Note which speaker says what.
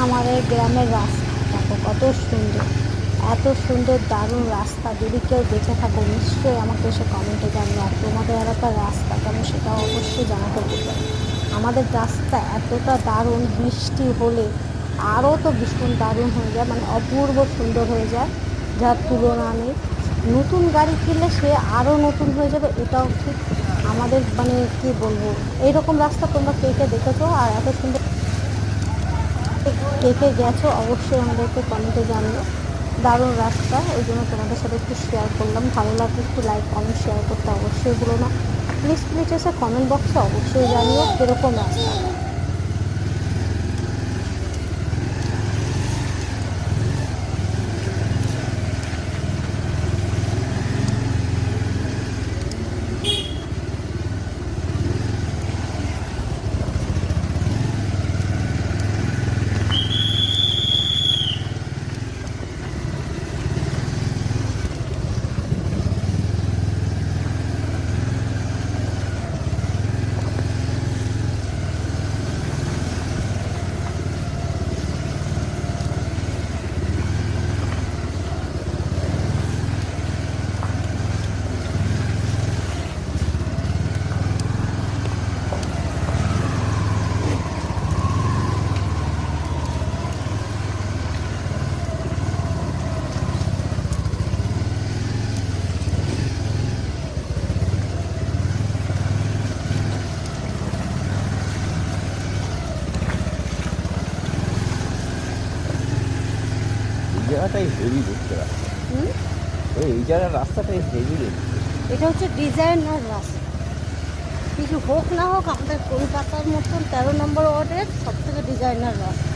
Speaker 1: আমাদের গ্রামের রাস্তা দেখো কত সুন্দর, এত সুন্দর দারুণ রাস্তা। যদি কেউ দেখে থাকো নিশ্চয়ই আমাকে এসে কমেন্টে জানিও। আর তোমাদের এলাকার রাস্তা কেমন সেটাও অবশ্যই জানাতে বলবে। আমাদের রাস্তা এতটা দারুণ, বৃষ্টি হলে আরও তো ভীষণ দারুণ হয়ে যায়, মানে অপূর্ব সুন্দর হয়ে যায়, যার তুলনা নেই। নতুন গাড়ি কিনলে সে আরও নতুন হয়ে যাবে, এটাও ঠিক। আমাদের মানে কি বলবো, এইরকম রাস্তা তোমরা কে কে দেখেছো আর এত সুন্দর কে কে গেছো অবশ্যই আমাদেরকে কমেন্টে জানিও। দারুণ রাস্তা, ওই জন্য তোমাদের সাথে একটু শেয়ার করলাম। ভালো লাগলে একটু লাইক কমেন্ট শেয়ার করতে অবশ্যই ভুলো না। প্লিজ প্লিজ এসে কমেন্ট বক্সে অবশ্যই জানিও কীরকম রাস্তাটা।
Speaker 2: এই জায়গাটাই হেভি দেখতে রাস্তা।
Speaker 1: হুম,
Speaker 2: এই জায়গার রাস্তাটাই হেভি দেখতে।
Speaker 1: এটা হচ্ছে ডিজাইনার রাস্তা। কিছু হোক না হোক আমাদের কলকাতার মতন 13 নম্বর ওয়ার্ডের সব থেকে ডিজাইনার রাস্তা।